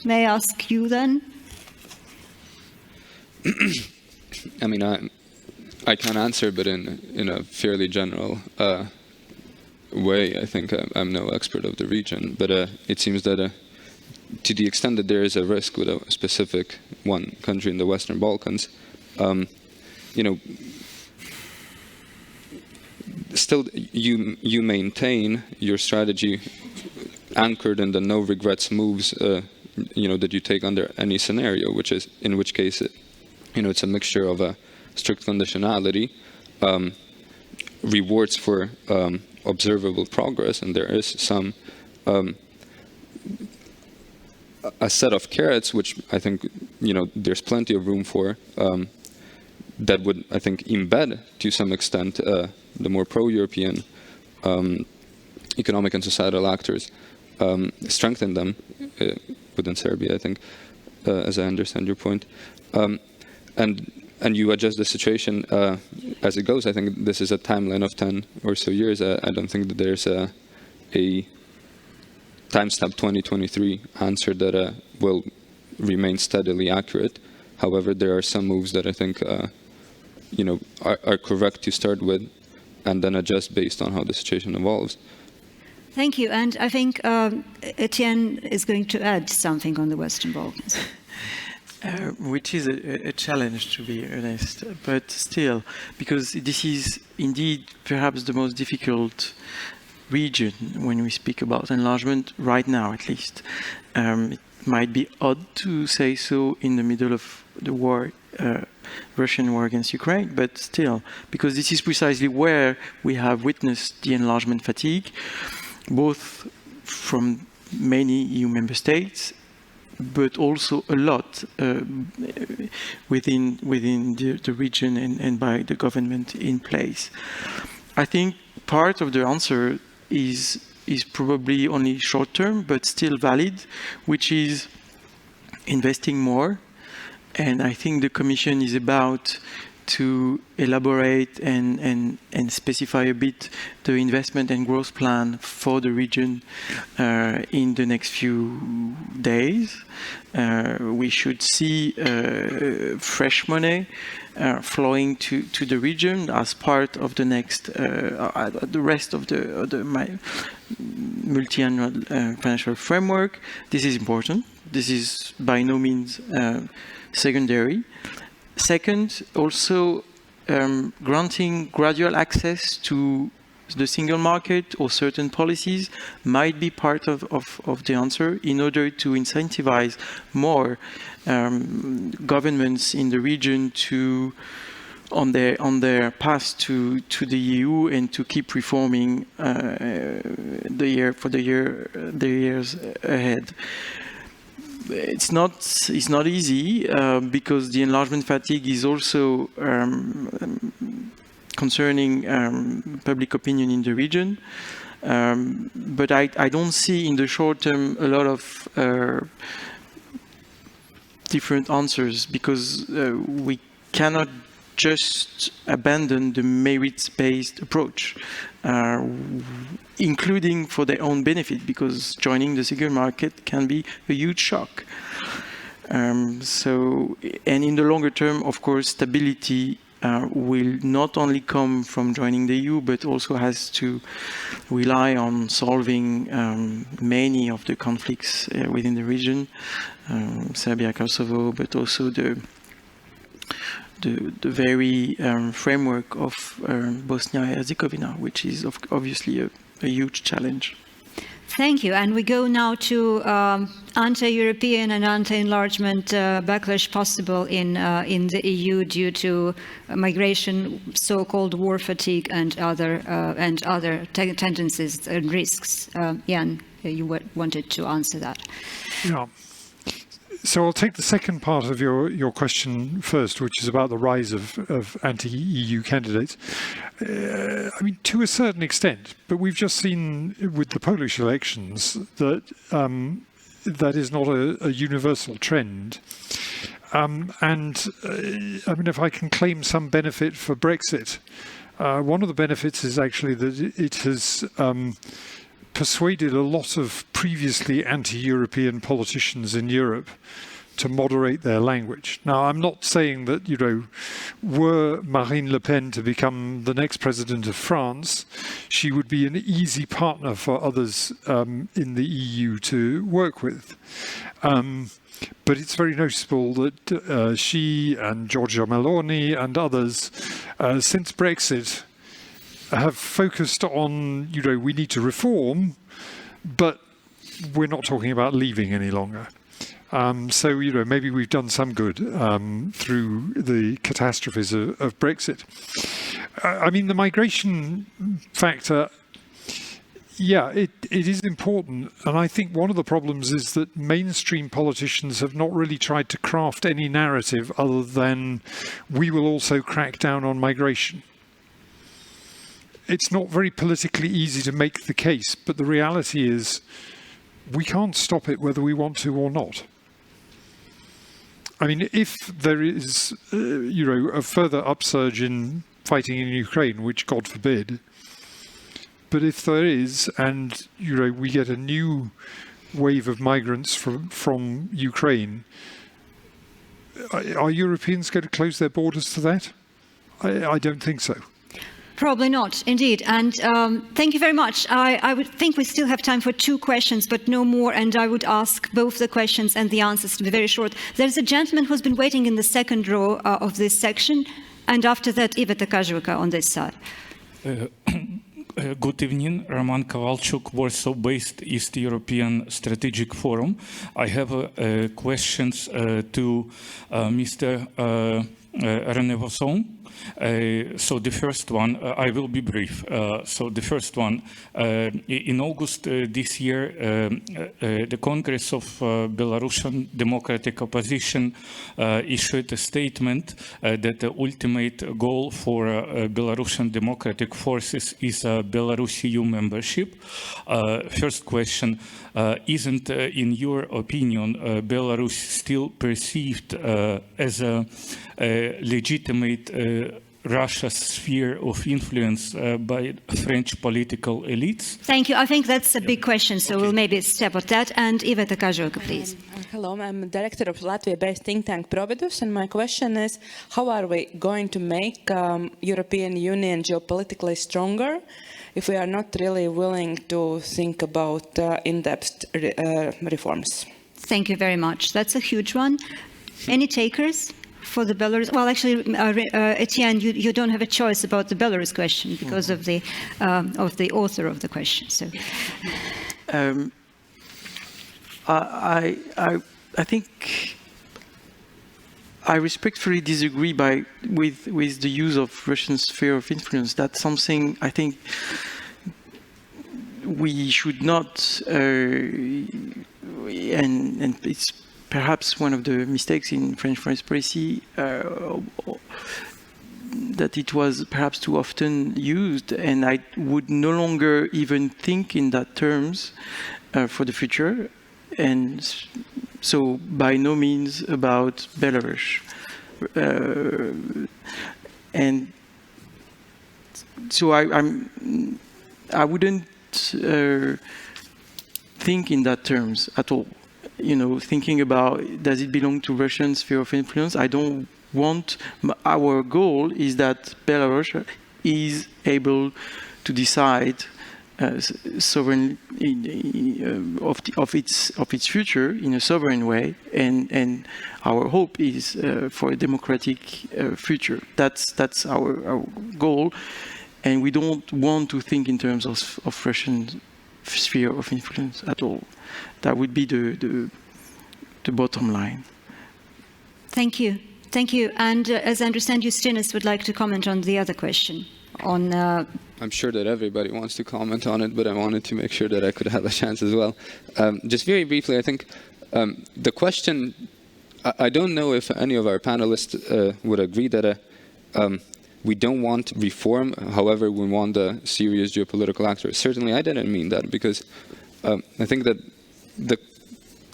may I ask you then? I mean, I can answer, but in a fairly general way. I think I'm no expert of the region, but it seems that to the extent that there is a risk with a specific one country in the Western Balkans, you know, still you maintain your strategy anchored in the no regrets moves, you know, that you take under any scenario, which is in which case it's a mixture of a strict conditionality, rewards for observable progress, and there is some a set of carrots, which I think there's plenty of room for, that would, I think, embed to some extent the more pro-European economic and societal actors, strengthen them within Serbia, I think, as I understand your point, and you adjust the situation as it goes. I think this is a timeline of 10 or so years. I don't think that there's a timestamp 2023 answer that will remain steadily accurate. However, there are some moves that I think are correct to start with, and then adjust based on how the situation evolves. Thank you, and I think Etienne is going to add something on the Western Balkans. Which is a challenge, to be honest, but still, because this is indeed perhaps the most difficult region when we speak about enlargement, right now at least. It might be odd to say so in the middle of the war, Russian war against Ukraine, but still, because this is precisely where we have witnessed the enlargement fatigue, both from many EU member states, but also a lot within the region and by the government in place. I think part of the answer is probably only short term, but still valid, which is investing more. And I think the Commission is about to elaborate and specify a bit the investment and growth plan for the region in the next few days. We should see fresh money flowing to the region as part of the next, the rest of the multi-annual financial framework. This is important. This is by no means secondary. Second, also granting gradual access to the single market or certain policies might be part of the answer in order to incentivize more governments in the region to on their path to the EU and to keep reforming the years ahead. It's not easy because the enlargement fatigue is also concerning public opinion in the region. But I don't see in the short term a lot of different answers, because we cannot just abandon the merits-based approach, including for their own benefit, because joining the single market can be a huge shock. And in the longer term, of course, stability will not only come from joining the EU, but also has to rely on solving many of the conflicts within the region, Serbia, Kosovo, but also the very framework of Bosnia and Herzegovina, which is obviously a huge challenge. Thank you. And we go now to anti-European and anti-enlargement backlash possible in the EU due to migration, so-called war fatigue, and other tendencies and risks. Jan, you wanted to answer that. Yeah. So I'll take the second part of your question first, which is about the rise of anti-EU candidates. I mean, to a certain extent, but we've just seen with the Polish elections that that is not a universal trend. I mean, if I can claim some benefit for Brexit, one of the benefits is actually that it has persuaded a lot of previously anti-European politicians in Europe to moderate their language. Now, I'm not saying that, you know, were Marine Le Pen to become the next president of France, she would be an easy partner for others in the EU to work with. But it's very noticeable that she and Giorgia Meloni and others, since Brexit, have focused on, you know, we need to reform, but we're not talking about leaving any longer. So, you know, maybe we've done some good through the catastrophes of Brexit. I mean, the migration factor, yeah, it is important. And I think one of the problems is that mainstream politicians have not really tried to craft any narrative other than we will also crack down on migration. It's not very politically easy to make the case, but the reality is we can't stop it whether we want to or not. I mean, if there is, you know, a further upsurge in fighting in Ukraine, which God forbid, but if there is, and, you know, we get a new wave of migrants from Ukraine, are Europeans going to close their borders to that? I don't think so. Probably not, indeed. And thank you very much. I would think we still have time for 2 questions, but no more. And I would ask both the questions and the answers to be very short. There's a gentleman who's been waiting in the second row of this section. And after that, Iveta Kažuka on this side. Good evening, Roman Kowalczuk, Warsaw-based East European Strategic Forum. I have questions to Mr. Ranaivoson. So the first one, I will be brief. So the first one, in August this year, the Congress of Belarusian Democratic Opposition issued a statement that the ultimate goal for Belarusian democratic forces is Belarus EU membership. First question, isn't, in your opinion, Belarus still perceived as a legitimate Russia's sphere of influence by French political elites? Thank you. I think that's a big question, so we'll maybe step on that. And Iveta Kažuka, please. Hello, I'm director of Latvia-based think tank Providus, and my question is, how are we going to make European Union geopolitically stronger if we are not really willing to think about in-depth reforms? Thank you very much. That's a huge one. Any takers for the Belarus? Well, actually, Etienne, you don't have a choice about the Belarus question because of the author of the question. So, I think I respectfully disagree with the use of Russian sphere of influence. That's something I think we should not, and it's perhaps one of the mistakes in French foreign policy, that it was perhaps too often used, and I would no longer even think in that terms for the future, and so by no means about Belarus. And so I wouldn't think in that terms at all. You know, thinking about, does it belong to Russian sphere of influence? I don't want, our goal is that Belarus is able to decide sovereign of its future in a sovereign way, and our hope is for a democratic future. That's our goal, and we don't want to think in terms of Russian sphere of influence at all. That would be the bottom line. Thank you. Thank you. And as I understand, Justinas would like to comment on the other question. On, I'm sure that everybody wants to comment on it, but I wanted to make sure that I could have a chance as well. Just very briefly, I think the question, I don't know if any of our panelists would agree that we don't want reform, however, we want a serious geopolitical actor. Certainly, I didn't mean that, because I think that the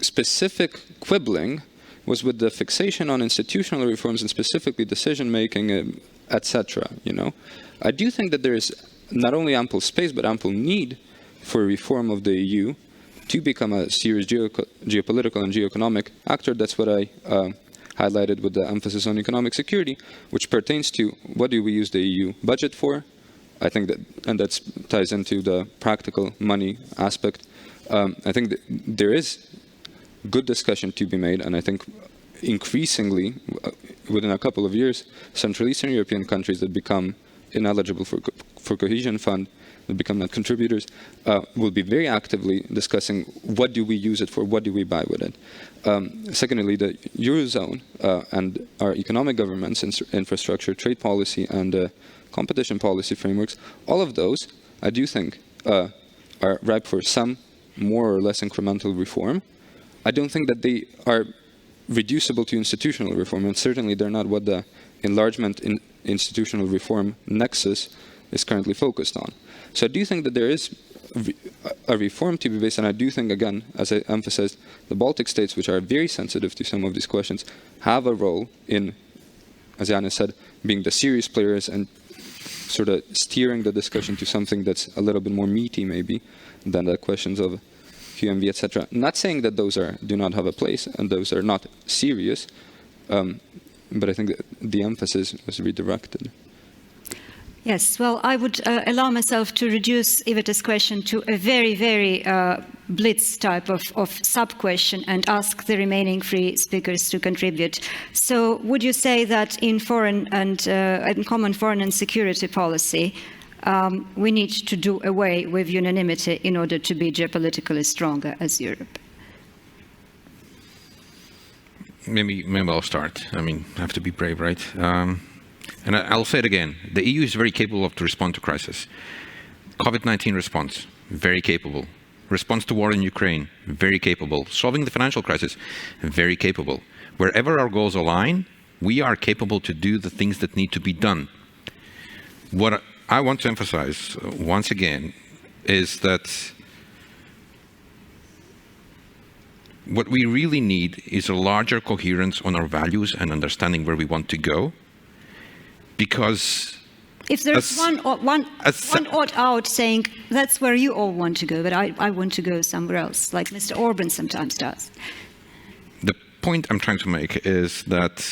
specific quibbling was with the fixation on institutional reforms and specifically decision-making, etc. You know, I do think that there is not only ample space, but ample need for reform of the EU to become a serious geopolitical and geoeconomic actor. That's what I highlighted with the emphasis on economic security, which pertains to what do we use the EU budget for. I think that, and that ties into the practical money aspect. I think that there is good discussion to be made, and I think increasingly, within a couple of years, Central Eastern European countries that become ineligible for cohesion fund, that become net contributors, will be very actively discussing what do we use it for, what do we buy with it. Secondly, the Eurozone and our economic governance, infrastructure, trade policy, and competition policy frameworks, all of those, I do think, are ripe for some more or less incremental reform. I don't think that they are reducible to institutional reform, and certainly they're not what the enlargement in institutional reform nexus is currently focused on. So I do think that there is a reform to be based, and I do think, again, as I emphasized, the Baltic States, which are very sensitive to some of these questions, have a role in, as Jānis said, being the serious players and sort of steering the discussion to something that's a little bit more meaty, maybe, than the questions of QMV, etc. Not saying that those do not have a place and those are not serious, but I think that the emphasis was redirected. yes, well, I would allow myself to reduce Iveta's question to a very, very blitz type of sub-question and ask the remaining three speakers to contribute. So would you say that in foreign and in common foreign and security policy, we need to do away with unanimity in order to be geopolitically stronger as Europe? Maybe I'll start. I mean, I have to be brave, right? And I'll say it again. The EU is very capable to respond to crisis. COVID-19 response, very capable. Response to war in Ukraine, very capable. Solving the financial crisis, very capable. Wherever our goals align, we are capable to do the things that need to be done. What I want to emphasize once again is that what we really need is a larger coherence on our values and understanding where we want to go. Because if there's one odd out saying that's where you all want to go, but I want to go somewhere else, like Mr. Orban sometimes does. The point I'm trying to make is that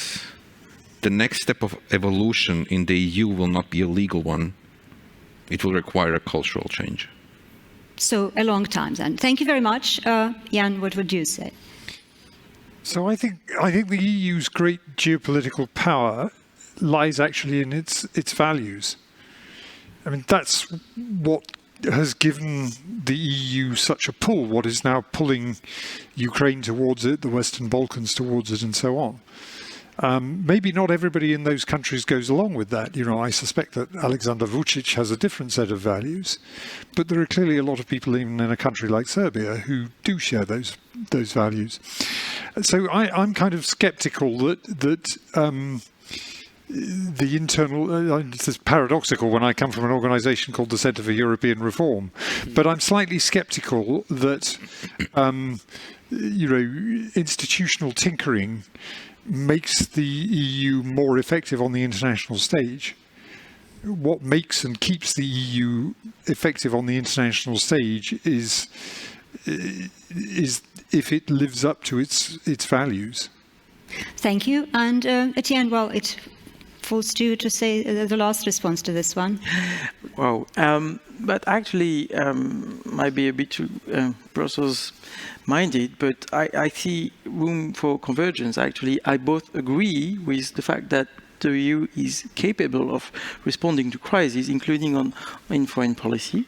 the next step of evolution in the EU will not be a legal one. It will require a cultural change. So a long time then. Thank you very much. Jan, what would you say? So I think the EU's great geopolitical power lies actually in its values. I mean, that's what has given the EU such a pull, what is now pulling Ukraine towards it, the Western Balkans towards it, and so on. Maybe not everybody in those countries goes along with that. You know, I suspect that Alexander Vučić has a different set of values, but there are clearly a lot of people even in a country like Serbia who do share those values. So I'm kind of skeptical that the internal, it's paradoxical when I come from an organization called the Centre for European Reform, but I'm slightly skeptical that, you know, institutional tinkering makes the EU more effective on the international stage. What makes and keeps the EU effective on the international stage is if it lives up to its values. Thank you. And Etienne, well, it falls to you to say the last response to this one. Wow. But actually, might be a bit too Brussels-minded, but I see room for convergence, actually. I both agree with the fact that the EU is capable of responding to crises, including in foreign policy.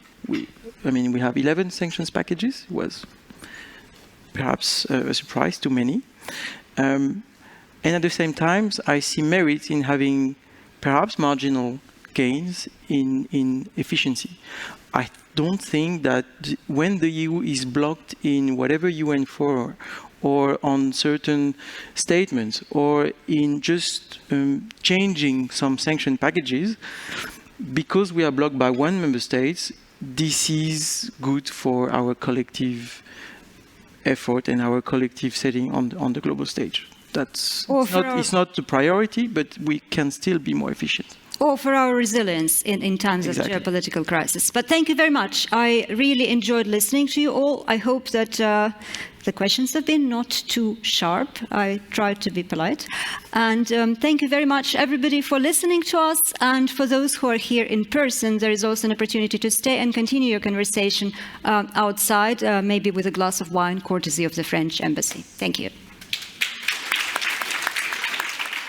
I mean, we have 11 sanctions packages. It was perhaps a surprise to many. And at the same time, I see merit in having perhaps marginal gains in efficiency. I don't think that when the EU is blocked in whatever UN forum or on certain statements or in just changing some sanction packages, because we are blocked by one member state, this is good for our collective effort and our collective setting on the global stage. It's not the priority, but we can still be more efficient. Or for our resilience in times of geopolitical crisis. But thank you very much. I really enjoyed listening to you all. I hope that the questions have been not too sharp. I tried to be polite. And thank you very much, everybody, for listening to us. And for those who are here in person, there is also an opportunity to stay and continue your conversation outside, maybe with a glass of wine, courtesy of the French embassy. Thank you.